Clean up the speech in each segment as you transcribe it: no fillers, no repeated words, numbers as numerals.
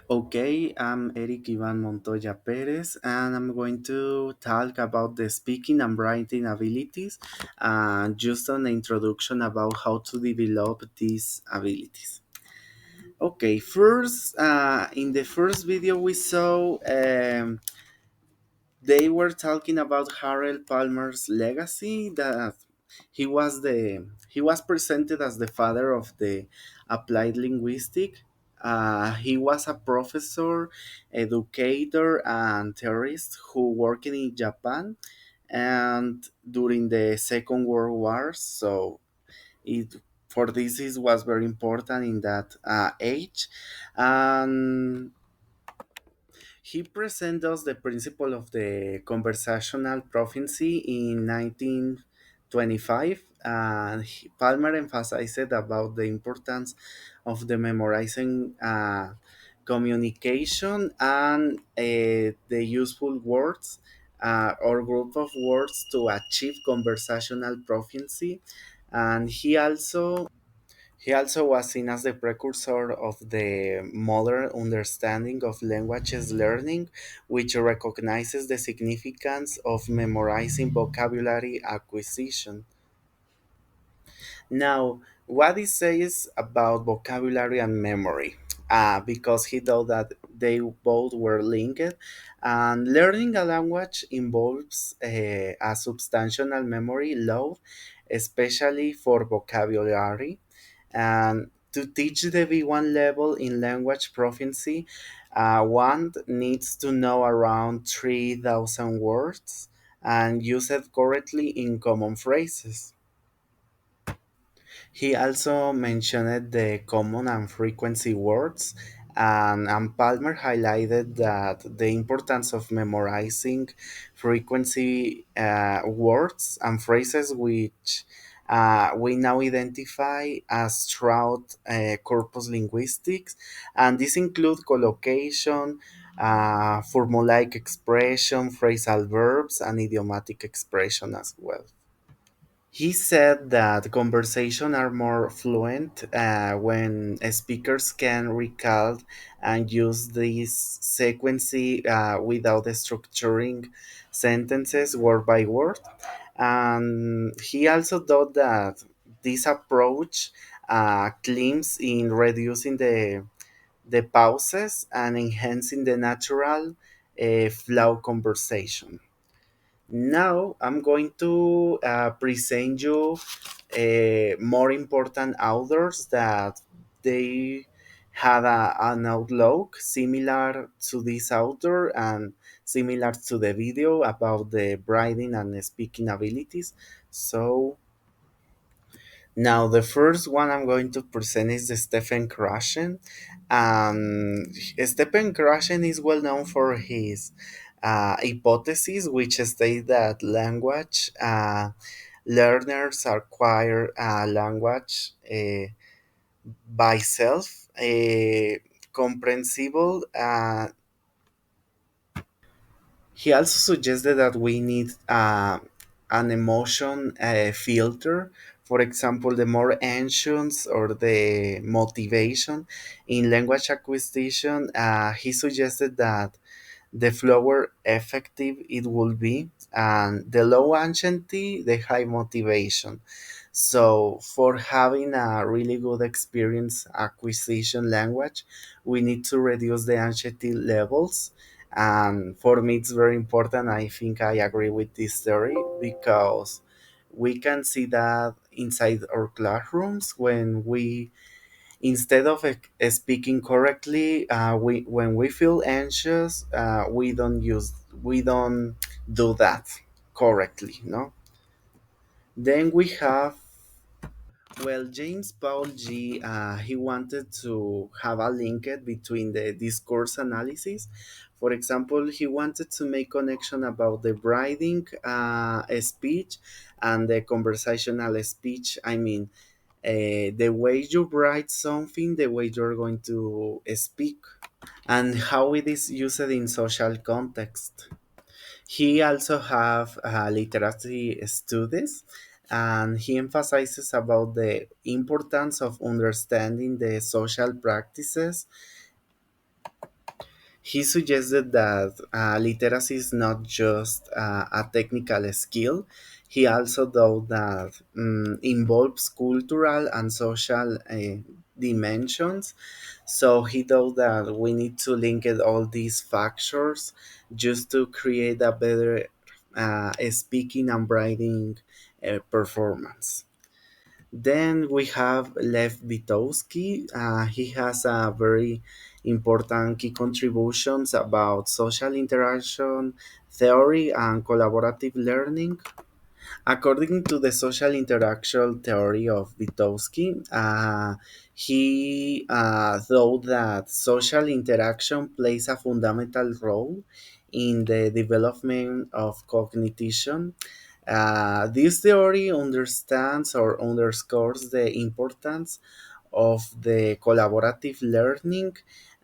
Okay, I'm Erick Iván Montoya Perez, and I'm going to talk about the speaking and writing abilities, and just an introduction about how to develop these abilities. Okay, first, in the first video we saw, they were talking about Harold Palmer's legacy, that he was presented as the father of the applied linguistic. He was a professor, educator, and theorist who worked in Japan and during the Second World War. So it for this is was very important in that age. And he presented us the principle of the conversational proficiency in 1925, and Palmer emphasized about the importance of the memorizing communication and the useful words or group of words to achieve conversational proficiency. And he also was seen as the precursor of the modern understanding of languages learning, which recognizes the significance of memorizing vocabulary acquisition. Now, what he says about vocabulary and memory, because he thought that they both were linked, and learning a language involves a substantial memory load, especially for vocabulary. And to teach the B1 level in language proficiency, one needs to know around 3,000 words and use it correctly in common phrases. He also mentioned the common and frequency words, and Palmer highlighted that the importance of memorizing frequency words and phrases which we now identify as throughout corpus linguistics, and this include collocation, formulaic expression, phrasal verbs, and idiomatic expression as well. He said that conversations are more fluent when speakers can recall and use this sequency without structuring sentences word by word. And he also thought that this approach claims in reducing the pauses and enhancing the natural flow conversation. Now I'm going to present you more important authors that they had an outlook similar to this author and similar to the video about the writing and speaking abilities. So now the first one I'm going to present is the Stephen Krashen. Stephen Krashen is well known for his hypothesis, which state that language learners acquire language by self, comprehensible. He also suggested that we need an emotion filter. For example, the more anxious or the motivation in language acquisition, he suggested that the slower effective it will be, and the low anxiety, the high motivation. So for having a really good experience acquisition language, we need to reduce the anxiety levels. And for me it's very important. I think I agree with this theory because we can see that inside our classrooms when we, instead of speaking correctly, we when we feel anxious, we don't do that correctly, no. Then we have, well, James Paul G, he wanted to have a link between the discourse analysis. For example, he wanted to make connection about the writing speech and the conversational speech. I mean, the way you write something, the way you're going to speak, and how it is used in social context. He also have literacy studies, and he emphasizes about the importance of understanding the social practices He suggested that literacy is not just a technical skill. He also thought that involves cultural and social dimensions. So he thought that we need to link it all these factors just to create a better speaking and writing performance. Then we have Lev Vygotsky. He has a very important key contributions about social interaction theory and collaborative learning. According to the social interaction theory of Vygotsky, he thought that social interaction plays a fundamental role in the development of cognition. This theory understands or underscores the importance of the collaborative learning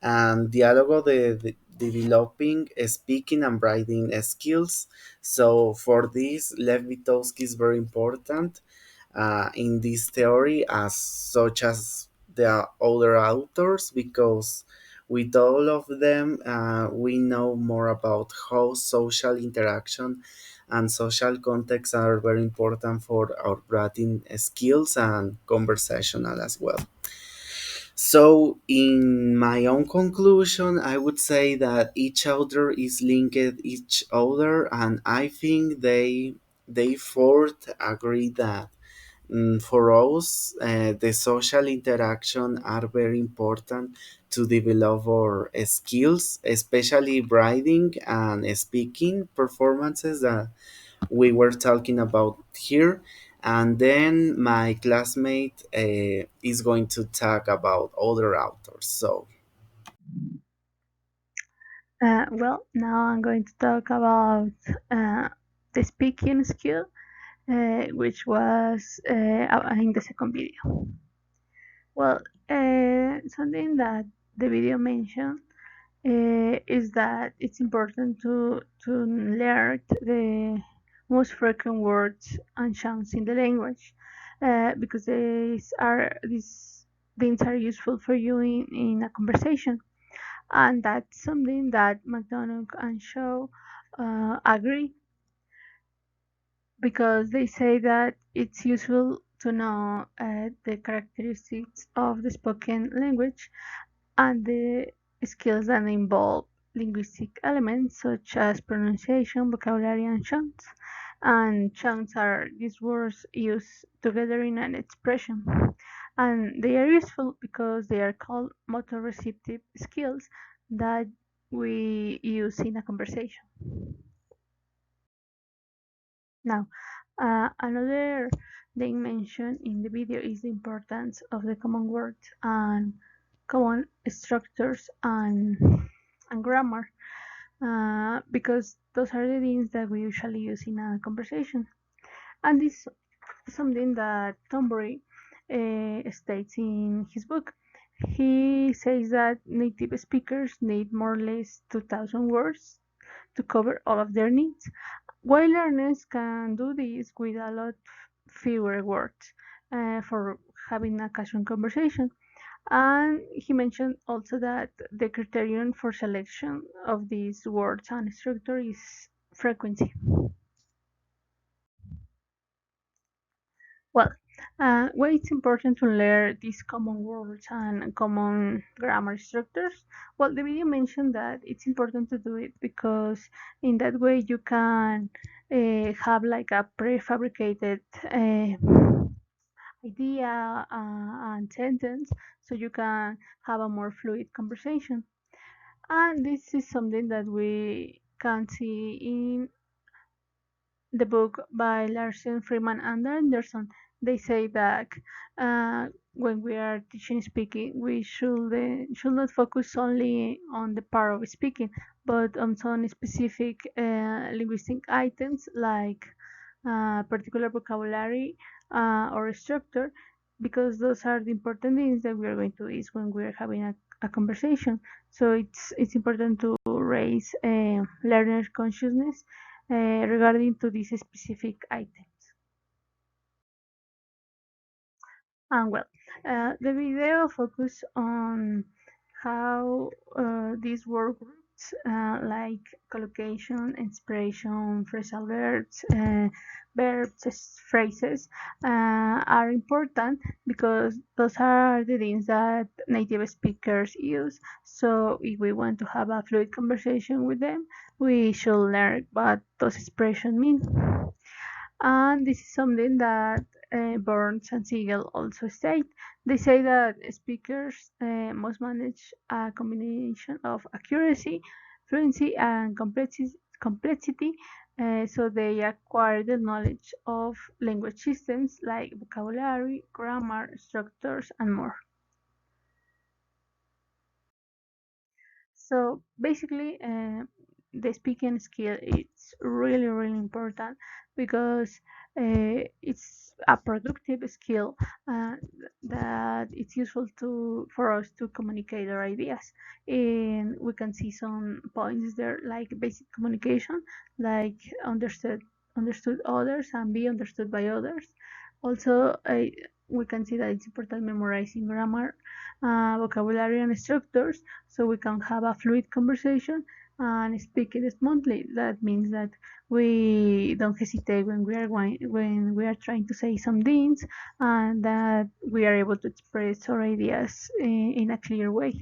and dialogue, the developing speaking and writing skills. So for this, Lev Vygotsky is very important in this theory, as such as the other authors, because with all of them, we know more about how social interaction and social context are very important for our writing skills and conversational as well. So, in my own conclusion, I would say that each author is linked each other, and I think they fourth agree that for us, the social interaction are very important to develop our skills, especially writing and speaking performances that we were talking about here. And then my classmate is going to talk about other authors. So, Well, now I'm going to talk about uh, the speaking skill, which was in the second video. Well, something that the video mentioned is that it's important to learn the most frequent words and sounds in the language, because these things are useful for you in a conversation, and that's something that McDonald and Shaw agree, because they say that it's useful to know the characteristics of the spoken language and the skills that involve linguistic elements such as pronunciation, vocabulary, and chants. And chants are these words used together in an expression. And they are useful because they are called motor receptive skills that we use in a conversation. Now, another thing mentioned in the video is the importance of the common words and common structures and grammar, because those are the things that we usually use in a conversation. And this is something that Thornbury states in his book. He says that native speakers need more or less 2,000 words to cover all of their needs, while learners can do this with a lot fewer words for having a casual conversation. And he mentioned also that the criterion for selection of these words and structure is frequency. Well, why it's important to learn these common words and common grammar structures? Well, the video mentioned that it's important to do it because in that way you can have like a prefabricated idea and sentence, so you can have a more fluid conversation. And this is something that we can see in the book by Larsen, Freeman, and Anderson. They say that when we are teaching speaking, we should not focus only on the part of speaking, but on some specific linguistic items like particular vocabulary or structure, because those are the important things that we are going to use when we are having a conversation. So it's important to raise learner consciousness regarding to these specific items. And well, the video focus on how this work. like collocation, inspiration, phrasal verbs, phrases are important because those are the things that native speakers use. So if we want to have a fluid conversation with them, we should learn what those expressions mean. And this is something that Burns and Siegel also state. They say that speakers must manage a combination of accuracy, fluency, and complexity, so they acquire the knowledge of language systems like vocabulary, grammar, structures, and more. So basically, the speaking skill is really really important because it's a productive skill uh, that it's useful to for us to communicate our ideas. And we can see some points there like basic communication, like understood others and be understood by others. Also, we can see that it's important memorizing grammar, vocabulary, and structures so we can have a fluid conversation and speak it smoothly. That means that we don't hesitate when we are trying to say some things, and that we are able to express our ideas in a clear way.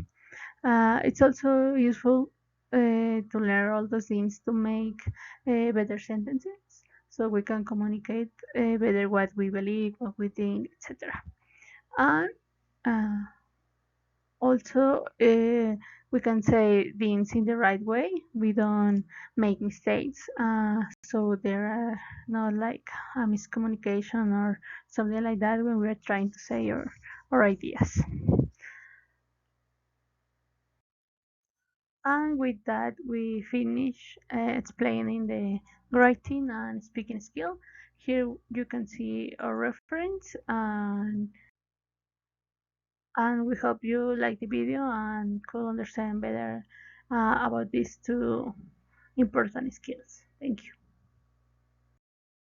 It's also useful to learn all those things to make better sentences, so we can communicate better what we believe, what we think, etc. And uh, also, we can say things in the right way. We don't make mistakes, so there are not like a miscommunication or something like that when we are trying to say our ideas. And with that, we finish explaining the writing and speaking skill. Here you can see a reference, and we hope you like the video and could understand better about these two important skills. Thank you.